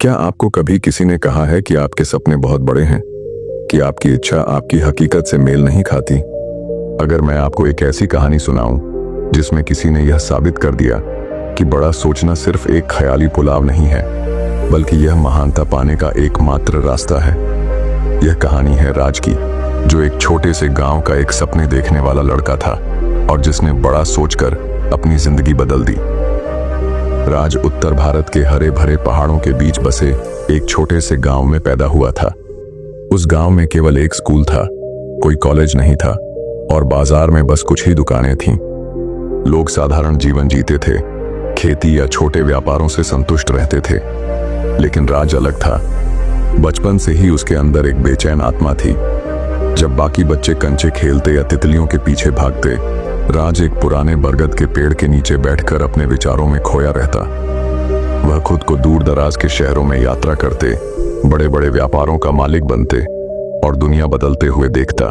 क्या आपको कभी किसी ने कहा है कि आपके सपने बहुत बड़े हैं, कि आपकी इच्छा आपकी हकीकत से मेल नहीं खाती? अगर मैं आपको एक ऐसी कहानी सुनाऊं जिसमें किसी ने यह साबित कर दिया कि बड़ा सोचना सिर्फ एक ख्याली पुलाव नहीं है, बल्कि यह महानता पाने का एकमात्र रास्ता है। यह कहानी है राज की, जो एक छोटे से गांव का एक सपने देखने वाला लड़का था और जिसने बड़ा सोचकर अपनी जिंदगी बदल दी। राज उत्तर भारत के हरे भरे पहाड़ों के बीच बसे एक छोटे से गांव में पैदा हुआ था। उस गांव में केवल एक स्कूल था, कोई कॉलेज नहीं था और बाजार में बस कुछ ही दुकानें थीं। लोग साधारण जीवन जीते थे, खेती या छोटे व्यापारों से संतुष्ट रहते थे। लेकिन राज अलग था। बचपन से ही उसके अंदर एक बेचैन आत्मा थी। जब बाकी बच्चे कंचे खेलते या तितलियों के पीछे भागते, राज एक पुराने बरगद के पेड़ के नीचे बैठकर अपने विचारों में खोया रहता। वह खुद को दूर दराज के शहरों में यात्रा करते, बड़े बड़े व्यापारों का मालिक बनते और दुनिया बदलते हुए देखता।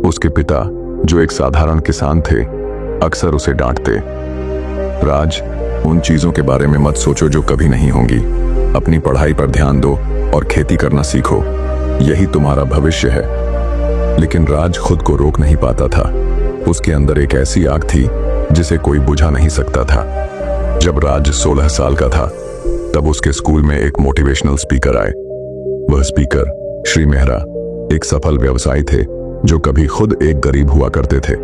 उसके पिता, जो एक साधारण किसान थे, अक्सर उसे डांटते, राज, उन चीजों के बारे में मत सोचो जो कभी नहीं होंगी। अपनी पढ़ाई पर ध्यान दो और खेती करना सीखो, यही तुम्हारा भविष्य है। लेकिन राज खुद को रोक नहीं पाता था। उसके अंदर एक ऐसी आग थी जिसे कोई बुझा नहीं सकता था। जब राज 16 साल का था, तब उसके स्कूल में एक मोटिवेशनल स्पीकर आए। वह स्पीकर श्री मेहरा एक सफल व्यवसायी थे जो कभी खुद एक गरीब हुआ करते थे।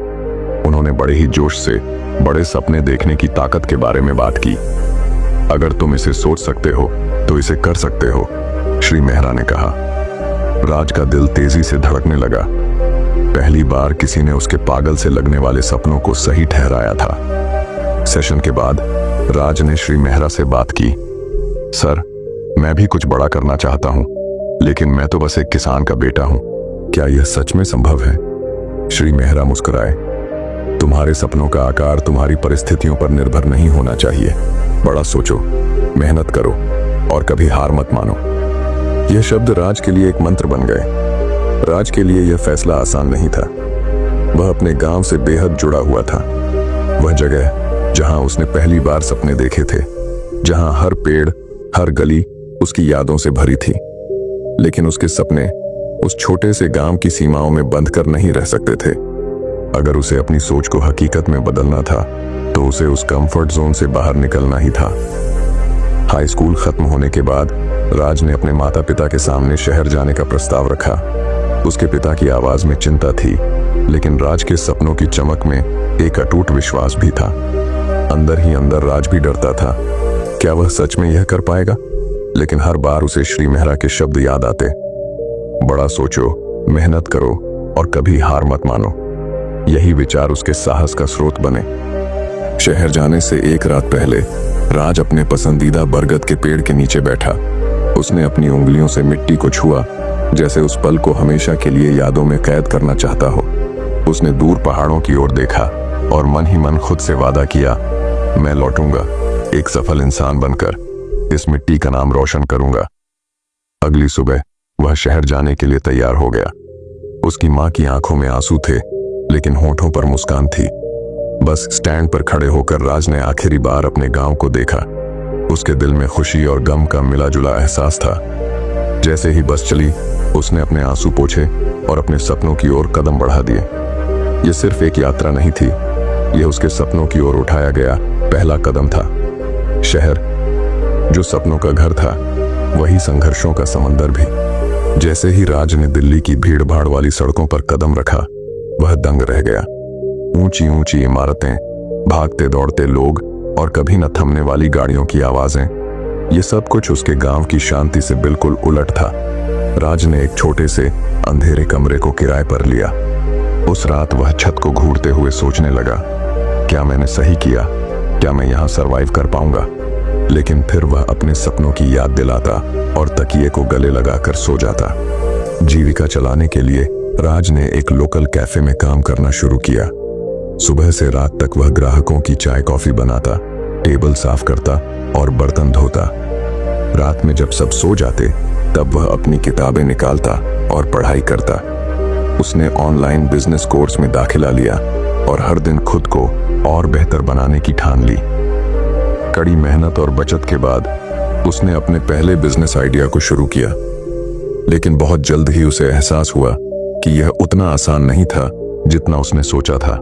उन्होंने बड़े ही जोश से बड़े सपने देखने की ताकत के बारे में बात की। अगर तुम इसे सोच सकते हो तो इसे कर सकते हो, श्री मेहरा ने कहा। राज का दिल तेजी से धड़कने लगा। पहली बार किसी ने उसके पागल से लगने वाले सपनों को सही ठहराया था। सेशन के बाद राज ने श्री मेहरा से बात की, सर, मैं भी कुछ बड़ा करना चाहता हूं, लेकिन मैं तो बस एक किसान का बेटा हूं। क्या यह सच में संभव है? श्री मेहरा मुस्कुराए, तुम्हारे सपनों का आकार तुम्हारी परिस्थितियों पर निर्भर नहीं होना चाहिए। बड़ा सोचो, मेहनत करो और कभी हार मत मानो। यह शब्द राज के लिए एक मंत्र बन गए। राज के लिए यह फैसला आसान नहीं था। वह अपने गांव से बेहद जुड़ा हुआ था। वह जगह जहां उसने पहली बार सपने देखे थे, जहां हर पेड़, हर गली उसकी यादों से भरी थी। लेकिन उसके सपने उस छोटे से गांव की सीमाओं में बंद कर नहीं रह सकते थे। अगर उसे अपनी सोच को हकीकत में बदलना था, तो उसे उस कंफर्ट जोन से बाहर निकलना ही था। हाई स्कूल खत्म होने के बाद राज ने अपने माता पिता के सामने शहर जाने का प्रस्ताव रखा। उसके पिता की आवाज में चिंता थी, लेकिन राज के सपनों की चमक में एक अटूट विश्वास भी था। अंदर ही अंदर राज भी डरता था, क्या वह सच में यह कर पाएगा? लेकिन हर बार उसे श्री मेहरा के शब्द याद आते, बड़ा सोचो, मेहनत करो और कभी हार मत मानो। यही विचार उसके साहस का स्रोत बने। शहर जाने से एक रात पहले राज अपने पसंदीदा बरगद के पेड़ के नीचे बैठा। उसने अपनी उंगलियों से मिट्टी को छुआ, जैसे उस पल को हमेशा के लिए यादों में कैद करना चाहता हो। उसने दूर पहाड़ों की ओर देखा और मन ही मन खुद से वादा किया, मैं लौटूंगा एक सफल इंसान बनकर, इस मिट्टी का नाम रोशन करूंगा। अगली सुबह वह शहर जाने के लिए तैयार हो गया। उसकी मां की आंखों में आंसू थे, लेकिन होठों पर मुस्कान थी। बस स्टैंड पर खड़े होकर राज ने आखिरी बार अपने गांव को देखा। उसके दिल में खुशी और गम का मिला जुला एहसास था। जैसे ही बस चली, उसने अपने आंसू पोंछे और अपने सपनों की ओर कदम बढ़ा दिए। यह सिर्फ एक यात्रा नहीं थी, यह उसके सपनों की ओर उठाया गया पहला कदम था। शहर जो सपनों का घर था, वही संघर्षों का समंदर भी। जैसे ही राज ने दिल्ली की भीड़ भाड़ वाली सड़कों पर कदम रखा, वह दंग रह गया। ऊंची ऊंची इमारतें, भागते दौड़ते लोग और कभी न थमने वाली गाड़ियों की आवाजें, ये सब कुछ उसके गांव की शांति से बिल्कुल उलट था। राज ने एक छोटे से अंधेरे कमरे को किराए पर लिया। उस रात वह छत को घूरते हुए सोचने लगा, क्या मैंने सही किया? क्या मैं यहाँ सरवाइव कर पाऊंगा? लेकिन फिर वह अपने सपनों की याद दिलाता और तकिए को गले लगाकर सो जाता। जीविका चलाने के लिए राज ने एक लोकल कैफे में काम करना शुरू किया। सुबह से रात तक वह ग्राहकों की चाय कॉफी बनाता, टेबल साफ करता और बर्तन धोता। रात में जब सब सो जाते, तब वह अपनी किताबें निकालता और पढ़ाई करता। उसने ऑनलाइन बिजनेस कोर्स में दाखिला लिया और हर दिन खुद को और बेहतर बनाने की ठान ली। कड़ी मेहनत और बचत के बाद उसने अपने पहले बिजनेस आइडिया को शुरू किया, लेकिन बहुत जल्द ही उसे एहसास हुआ कि यह उतना आसान नहीं था जितना उसने सोचा था।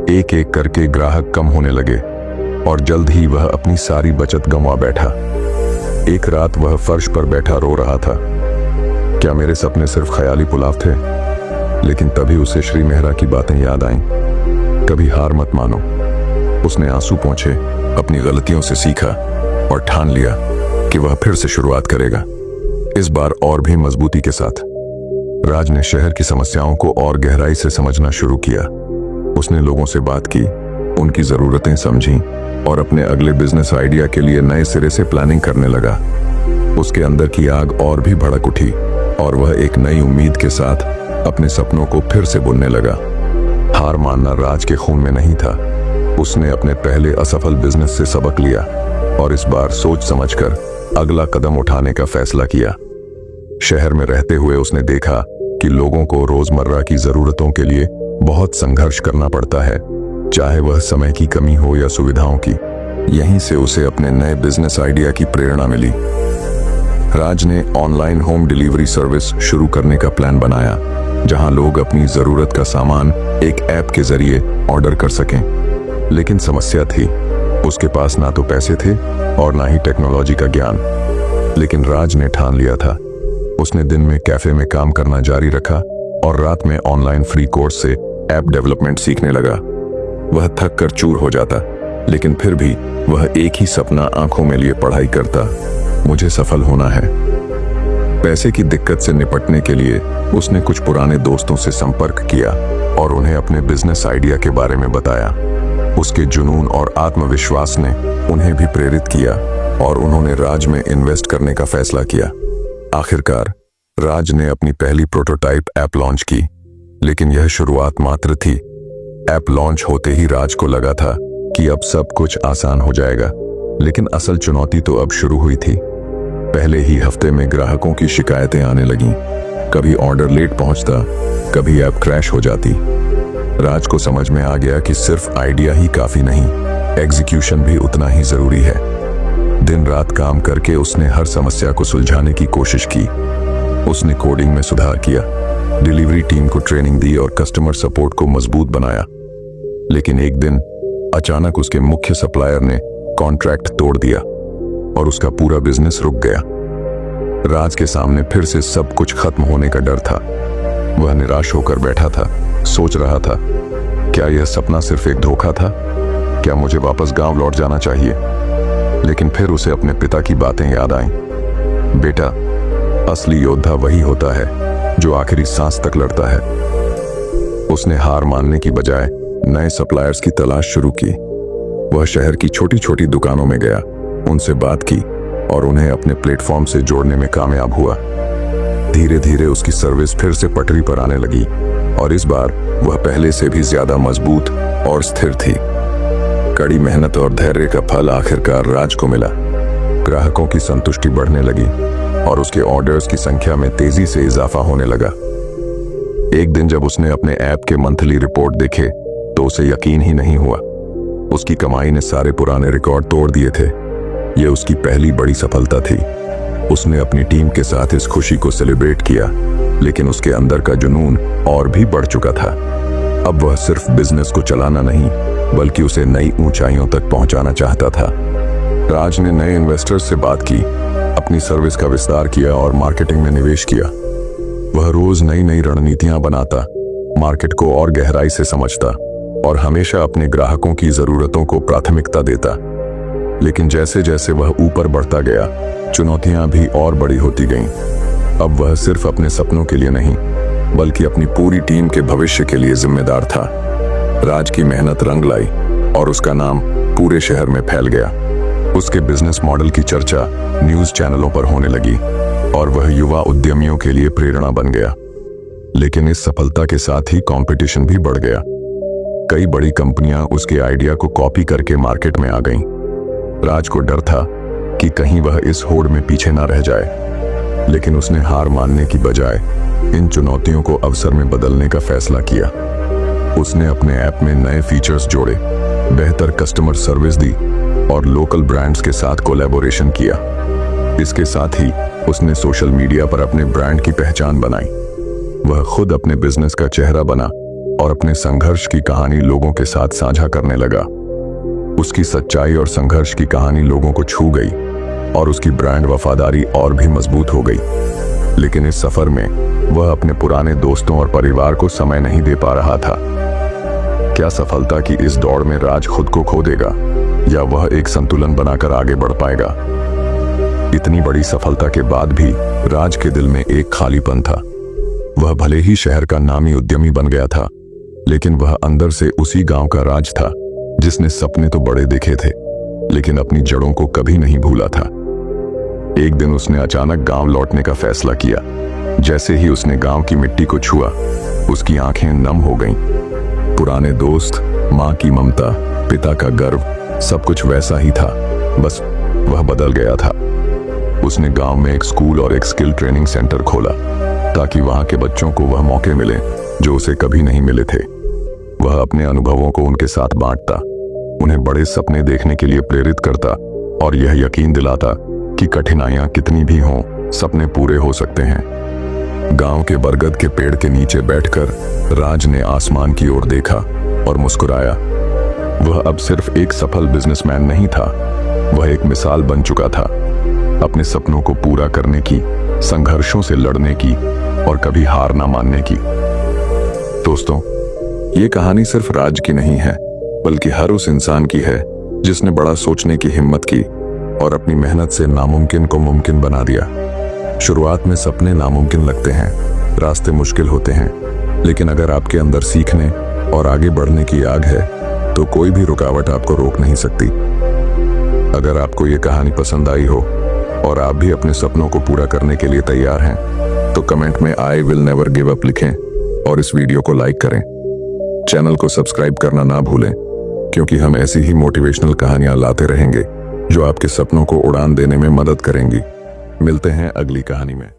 एक एक करके ग्राहक कम होने लगे और जल्द ही वह अपनी सारी बचत गंवा बैठा। एक रात वह फर्श पर बैठा रो रहा था। क्या मेरे सपने सिर्फ ख्याली पुलाव थे? लेकिन तभी उसे श्री मेहरा की बातें याद आईं। कभी हार मत मानो। उसने आंसू पोंछे, अपनी गलतियों से सीखा और ठान लिया कि वह फिर से शुरुआत करेगा, इस बार और भी मजबूती के साथ। राज ने शहर की समस्याओं को और गहराई से समझना शुरू किया। उसने लोगों से बात की, उनकी जरूरतें समझी और अपने अगले बिजनेस आइडिया के लिए नए सिरे से प्लानिंग करने लगा। उसके अंदर की आग और भी भड़क उठी और वह एक नई उम्मीद के साथ अपने सपनों को फिर से बुनने लगा। हार मानना राज के खून में नहीं था। उसने अपने पहले असफल बिजनेस से सबक लिया और इस बार सोच समझकर अगला कदम उठाने का फैसला किया। शहर में रहते हुए उसने देखा कि लोगों को रोजमर्रा की जरूरतों के लिए बहुत संघर्ष करना पड़ता है, चाहे वह समय की कमी हो या सुविधाओं की। यहीं से उसे अपने नए बिजनेस आइडिया की प्रेरणा मिली। राज ने ऑनलाइन होम डिलीवरी सर्विस शुरू करने का प्लान बनाया, जहां लोग अपनी जरूरत का सामान एक ऐप के जरिए ऑर्डर कर सकें। लेकिन समस्या थी, उसके पास ना तो पैसे थे और ना ही टेक्नोलॉजी का ज्ञान। लेकिन राज ने ठान लिया था। उसने दिन में कैफे में काम करना जारी रखा और रात में ऑनलाइन फ्री कोर्स से ऐप डेवलपमेंट सीखने लगा। वह थक कर चूर हो जाता, लेकिन फिर भी वह एक ही सपना आंखों में लिए पढ़ाई करता, मुझे सफल होना है। पैसे की दिक्कत से निपटने के लिए उसने कुछ पुराने दोस्तों से संपर्क किया और उन्हें अपने बिजनेस आइडिया के बारे में बताया। उसके जुनून और आत्मविश्वास ने उन्हें भी प्रेरित किया और उन्होंने राज में इन्वेस्ट करने का फैसला किया। आखिरकार राज ने अपनी पहली प्रोटोटाइप ऐप लॉन्च की, लेकिन यह शुरुआत मात्र थी। ऐप लॉन्च होते ही राज को लगा था कि अब सब कुछ आसान हो जाएगा, लेकिन असल चुनौती तो अब शुरू हुई थी। पहले ही हफ्ते में ग्राहकों की शिकायतें आने लगीं। कभी ऑर्डर लेट पहुंचता, कभी ऐप क्रैश हो जाती। राज को समझ में आ गया कि सिर्फ आइडिया ही काफी नहीं, एग्जीक्यूशन भी उतना ही जरूरी है। दिन रात काम करके उसने हर समस्या को सुलझाने की कोशिश की। उसने कोडिंग में सुधार किया, डिलीवरी टीम को ट्रेनिंग दी और कस्टमर सपोर्ट को मजबूत बनाया। लेकिन एक दिन अचानक उसके मुख्य सप्लायर ने कॉन्ट्रैक्ट तोड़ दिया और उसका पूरा बिजनेस रुक गया। राज के सामने फिर से सब कुछ खत्म होने का डर था। वह निराश होकर बैठा था, सोच रहा था, क्या यह सपना सिर्फ एक धोखा था? क्या मुझे वापस गांव लौट जाना चाहिए? लेकिन फिर उसे अपने पिता की बातें याद आईं। बेटा, असली योद्धा वही होता है जो आखिरी सांस तक लड़ता है। उसने हार मानने की बजाय नए सप्लायर्स की तलाश शुरू की। वह शहर की छोटी छोटी दुकानों में गया, उनसे बात की और उन्हें अपने प्लेटफॉर्म से जोड़ने में कामयाब हुआ। धीरे धीरे उसकी सर्विस फिर से पटरी पर आने लगी और इस बार वह पहले से भी ज्यादा मजबूत और स्थिर थी। कड़ी मेहनत और धैर्य का फल आखिरकार राज को मिला। ग्राहकों की संतुष्टि बढ़ने लगी और उसके ऑर्डर्स की संख्या में तेजी से इजाफा होने लगा। एक दिन जब उसने अपने ऐप के मंथली रिपोर्ट देखे तो उसे यकीन ही नहीं हुआ। उसकी कमाई ने सारे पुराने रिकॉर्ड तोड़ दिए थे। यह उसकी पहली बड़ी सफलता थी। उसने अपनी टीम के साथ इस खुशी को सेलिब्रेट किया, लेकिन उसके अंदर का जुनून और भी बढ़ चुका था। अब वह सिर्फ बिजनेस को चलाना नहीं, बल्कि उसे नई ऊंचाइयों तक पहुंचाना चाहता था। राज ने नए इन्वेस्टर्स से बात की, अपनी सर्विस का विस्तार किया और मार्केटिंग में निवेश किया। वह रोज नई नई रणनीतियां बनाता, मार्केट को और गहराई से समझता और हमेशा अपने ग्राहकों की जरूरतों को प्राथमिकता देता। लेकिन जैसे जैसे वह ऊपर बढ़ता गया, चुनौतियां भी और बड़ी होती गईं। अब वह सिर्फ अपने सपनों के लिए नहीं, बल्कि अपनी पूरी टीम के भविष्य के लिए जिम्मेदार था। राज की मेहनत रंग लाई और उसका नाम पूरे शहर में फैल गया। उसके बिजनेस मॉडल की चर्चा न्यूज चैनलों पर होने लगी और वह युवा उद्यमियों के लिए प्रेरणा बन गया। लेकिन इस सफलता के साथ ही कंपटीशन भी बढ़ गया। कई बड़ी कंपनियां उसके आइडिया को कॉपी करके मार्केट में आ गईं। राज को डर था कि कहीं वह इस होड़ में पीछे ना रह जाए, लेकिन उसने हार मानने की बजाय इन चुनौतियों को अवसर में बदलने का फैसला किया। उसने अपने ऐप में नए फीचर्स जोड़े, बेहतर कस्टमर सर्विस दी और लोकल ब्रांड्स के साथ कोलैबोरेशन किया। इसके साथ ही उसने सोशल मीडिया पर अपने ब्रांड की पहचान बनाई। वह खुद अपने बिजनेस का चेहरा बना और अपने संघर्ष की कहानी लोगों के साथ साझा करने लगा। उसकी सच्चाई और संघर्ष की कहानी लोगों को छू गई और उसकी ब्रांड वफादारी और भी मजबूत हो गई। लेकिन इस सफर में वह अपने पुराने दोस्तों और परिवार को समय नहीं दे पा रहा था। क्या सफलता की इस दौड़ में राज खुद को खो देगा या वह एक संतुलन बनाकर आगे बढ़ पाएगा? इतनी बड़ी सफलता के बाद भी राज के दिल में एक खालीपन था। वह भले ही शहर का नामी उद्यमी बन गया था, लेकिन वह अंदर से उसी गांव का राज था जिसने सपने तो बड़े देखे थे, लेकिन अपनी जड़ों को कभी नहीं भूला था। एक दिन उसने अचानक गांव लौटने का फैसला किया। जैसे ही उसने गांव की मिट्टी को छुआ, उसकी आंखें नम हो गईं। पुराने दोस्त, मां की ममता, पिता का गर्व, सब कुछ वैसा ही था, बस वह बदल गया था। उसने गांव में एक स्कूल और एक स्किल ट्रेनिंग सेंटर खोला ताकि वहां के बच्चों को वह मौके मिले जो उसे कभी नहीं मिले थे। वह अपने अनुभवों को उनके साथ बांटता, उन्हें बड़े सपने देखने के लिए प्रेरित करता और यह यकीन दिलाता कि कठिनाइयां कितनी भी हों, सपने पूरे हो सकते हैं। गांव के बरगद के पेड़ के नीचे बैठकर राज ने आसमान की ओर देखा और मुस्कुराया। वह अब सिर्फ एक सफल बिजनेसमैन नहीं था, वह एक मिसाल बन चुका था, अपने सपनों को पूरा करने की, संघर्षों से लड़ने की और कभी हार ना मानने की। दोस्तों, ये कहानी सिर्फ राज की नहीं है, बल्कि हर उस इंसान की है जिसने बड़ा सोचने की हिम्मत की और अपनी मेहनत से नामुमकिन को मुमकिन बना दिया। शुरुआत में सपने नामुमकिन लगते हैं, रास्ते मुश्किल होते हैं, लेकिन अगर आपके अंदर सीखने और आगे बढ़ने की आग है तो कोई भी रुकावट आपको रोक नहीं सकती। अगर आपको ये कहानी पसंद आई हो और आप भी अपने सपनों को पूरा करने के लिए तैयार हैं, तो कमेंट में I will never give up लिखें और इस वीडियो को लाइक करें। चैनल को सब्सक्राइब करना ना भूलें, क्योंकि हम ऐसी ही मोटिवेशनल कहानियां लाते रहेंगे जो आपके सपनों को उड़ान देने में मदद करेंगी। मिलते हैं अगली कहानी में।